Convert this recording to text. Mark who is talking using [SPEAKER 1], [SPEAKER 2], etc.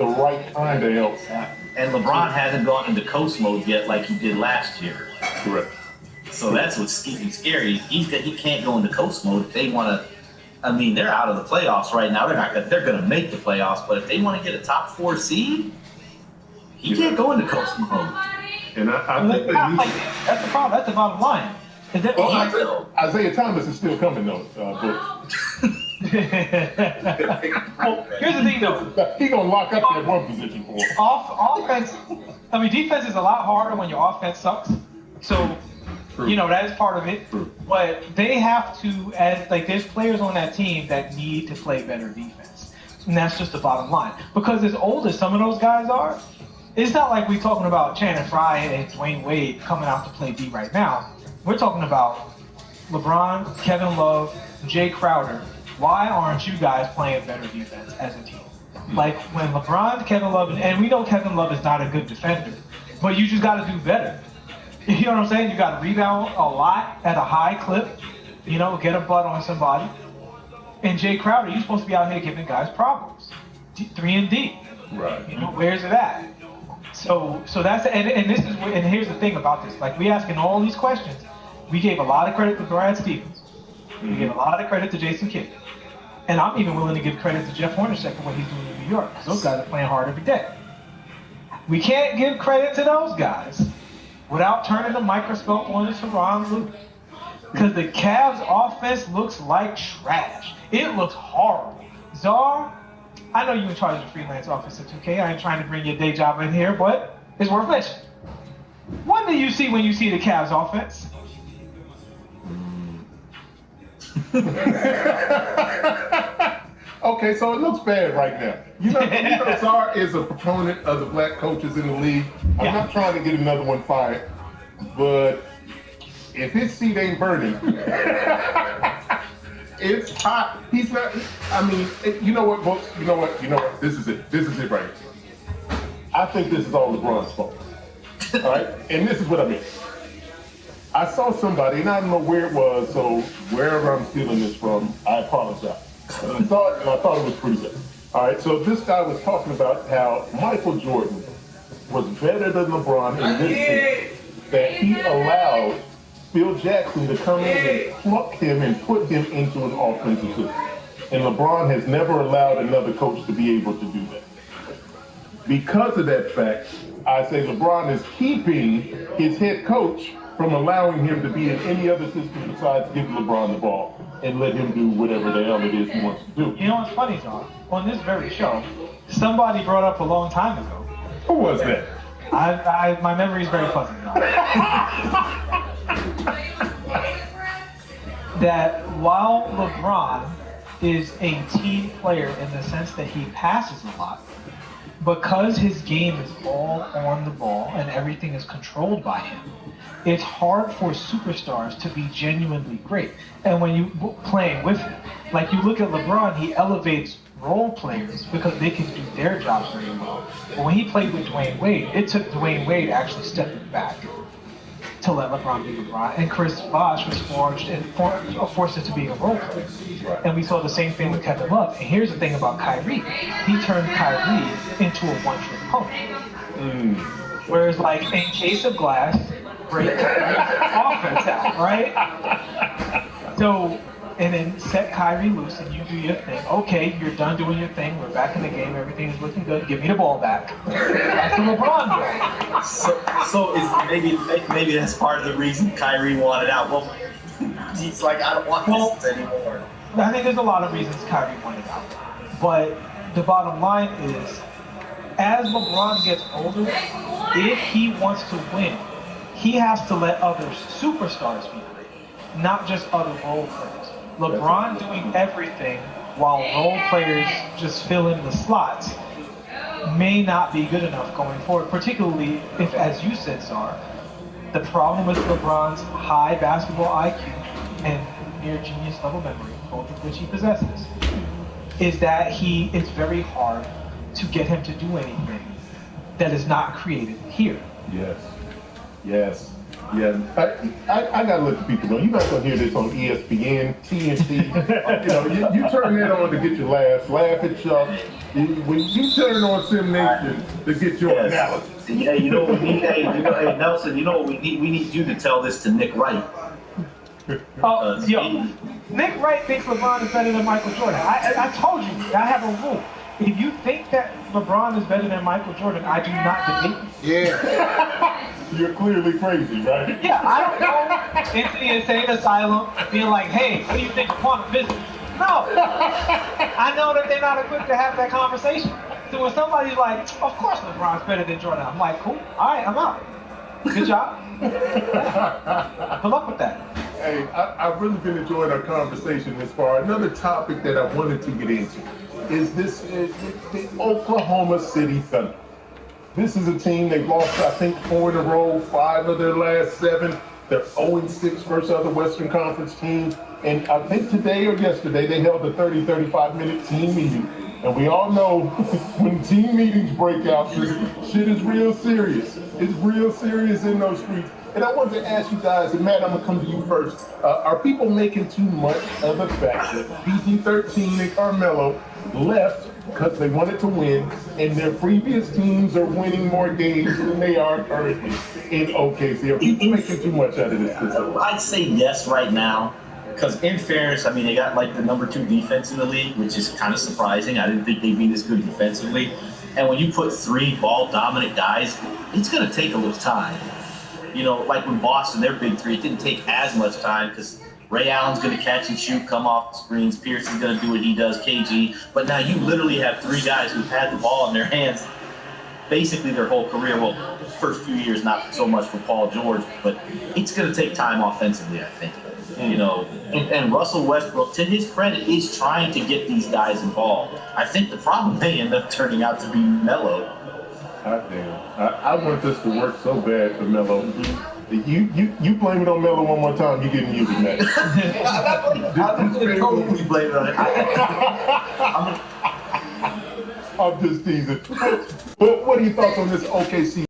[SPEAKER 1] the right kind of help.
[SPEAKER 2] And LeBron hasn't gone into coast mode yet like he did last year.
[SPEAKER 1] Correct.
[SPEAKER 2] So that's what's scary. He can't go into coast mode if they want to. I mean, they're out of the playoffs right now. They're going to make the playoffs, but if they want to get a top 4 seed, he can't go into coast mode.
[SPEAKER 1] And I think
[SPEAKER 3] that's the problem. That's the bottom line.
[SPEAKER 1] Isaiah Thomas is still coming though.
[SPEAKER 3] Well, here's the thing though.
[SPEAKER 1] He's gonna lock up that one position for him.
[SPEAKER 3] Offense. I mean, defense is a lot harder when your offense sucks. So,
[SPEAKER 1] True.
[SPEAKER 3] That is part of it.
[SPEAKER 1] True.
[SPEAKER 3] But they have to, there's players on that team that need to play better defense, and that's just the bottom line. Because as old as some of those guys are, it's not like we're talking about Channing Frye and Dwayne Wade coming out to play D right now. We're talking about LeBron, Kevin Love, Jay Crowder. Why aren't you guys playing better defense as a team? Like when LeBron, Kevin Love, and we know Kevin Love is not a good defender, but you just got to do better. You know what I'm saying? You got to rebound a lot at a high clip, get a butt on somebody. And Jay Crowder, you're supposed to be out here giving guys problems. 3 and D.
[SPEAKER 1] Right.
[SPEAKER 3] Where's it at? So that's and this is and here's the thing about this. Like we asking all these questions, we gave a lot of credit to Brad Stevens. We gave a lot of credit to Jason Kidd. And I'm even willing to give credit to Jeff Hornacek for what he's doing in New York, because those guys are playing hard every day. We can't give credit to those guys without turning the microscope on to Ron Lewis. Because the Cavs offense looks like trash. It looks horrible. Czar, I know you in charge of freelance office at 2K. I ain't trying to bring your day job in here, but it's worth mentioning. What do you see when you see the Cavs offense?
[SPEAKER 1] Okay, so it looks bad right now. Czar is a proponent of the black coaches in the league. I'm not trying to get another one fired, but if his seat ain't burning, it's hot. He's not. I mean, you know what, folks? You know what? This is it. This is it right here. I think this is all LeBron's fault. All right, and this is what I mean. I saw somebody, and I don't know where it was, so wherever I'm stealing this from, I apologize. And I thought it was pretty good. All right, so this guy was talking about how Michael Jordan was better than LeBron in this team, that he allowed Phil Jackson to come in and pluck him and put him into an offensive system. And LeBron has never allowed another coach to be able to do that. Because of that fact, I say LeBron is keeping his head coach from allowing him to be in any other system besides giving LeBron the ball and let him do whatever the hell it is he wants to do.
[SPEAKER 3] You know what's funny, John? On this very show, somebody brought up a long time ago.
[SPEAKER 1] Who was that?
[SPEAKER 3] My memory is very fuzzy, John. That while LeBron is a team player in the sense that he passes a lot, because his game is all on the ball and everything is controlled by him, it's hard for superstars to be genuinely great. And when you playing with him, like you look at LeBron, he elevates role players because they can do their jobs very well. But when he played with Dwayne Wade, it took Dwayne Wade actually stepping back to let LeBron be LeBron. And Chris Bosh was forced into being a role player. And we saw the same thing with Kevin Love. And here's the thing about Kyrie. He turned Kyrie into a one-trick pony. Whereas, like, in case of glass, break offense out, right? So, and then set Kyrie loose and you do your thing. Okay, you're done doing your thing. We're back in the game. Everything is looking good. Give me the ball back. That's the LeBron goal.
[SPEAKER 2] So maybe that's part of the reason Kyrie wanted out. Well, he's like, I don't want this anymore.
[SPEAKER 3] I think there's a lot of reasons Kyrie wanted out. But the bottom line is, as LeBron gets older, if he wants to win, he has to let other superstars be great, not just other role players. LeBron doing everything while role players just fill in the slots may not be good enough going forward, particularly if, as you said, Czar, the problem with LeBron's high basketball IQ and near genius level memory, both of which he possesses, is that it's very hard to get him to do anything that is not created here.
[SPEAKER 1] Yes. Yeah, I gotta let the people know. You're not gonna hear this on ESPN, TNT. You turn that on to get your laughs, laugh at Chuck. When you turn on Sim Nation to get your analysis.
[SPEAKER 2] Hey, you know what we need? Hey, Nelson, you know what we need? We need you to tell this to Nick Wright.
[SPEAKER 3] Oh, yo, Nick Wright thinks LeBron is better than Michael Jordan. I told you, I have a rule. If you think that LeBron is better than Michael Jordan, I do not debate you.
[SPEAKER 1] Yeah. You're clearly crazy, right?
[SPEAKER 3] Yeah, I don't go into the insane asylum being like, hey, what do you think of quantum physics? No. I know that they're not equipped to have that conversation. So when somebody's like, of course LeBron's better than Jordan, I'm like, cool, all right, I'm out. Good job. Good luck with that.
[SPEAKER 1] Hey, I've really been enjoying our conversation this far. Another topic that I wanted to get into is the Oklahoma City Thunder. This is a team, they've lost, I think, 4 in a row, 5 of their last 7. They're 0-6 versus other Western Conference teams. And I think today or yesterday, they held a 30, 35-minute team meeting. And we all know when team meetings break out, shit is real serious. It's real serious in those streets. And I wanted to ask you guys, and Matt, I'm going to come to you first. Are people making too much of the fact that PG-13 and Carmelo left because they wanted to win, and their previous teams are winning more games than they are currently in OKC? Are people making too much out of this?
[SPEAKER 2] I'd say yes right now. Because in fairness, I mean, they got like the number 2 defense in the league, which is kind of surprising. I didn't think they'd be this good defensively. And when you put 3 ball-dominant guys, it's going to take a little time. You know, like when Boston, their big 3, it didn't take as much time because Ray Allen's going to catch and shoot, come off the screens. Pearson's going to do what he does, KG. But now you literally have 3 guys who've had the ball in their hands basically their whole career. Well, first few years, not so much for Paul George, but it's going to take time offensively, I think. You know, and Russell Westbrook, to his credit, is trying to get these guys involved. I think the problem may end up turning out to be Melo.
[SPEAKER 1] God damn. I want this to work so bad for Melo. You blame it on Melo one more time, you get muted, man.
[SPEAKER 2] I'm totally blame it on it.
[SPEAKER 1] I'm just teasing. But what are your thoughts on this OKC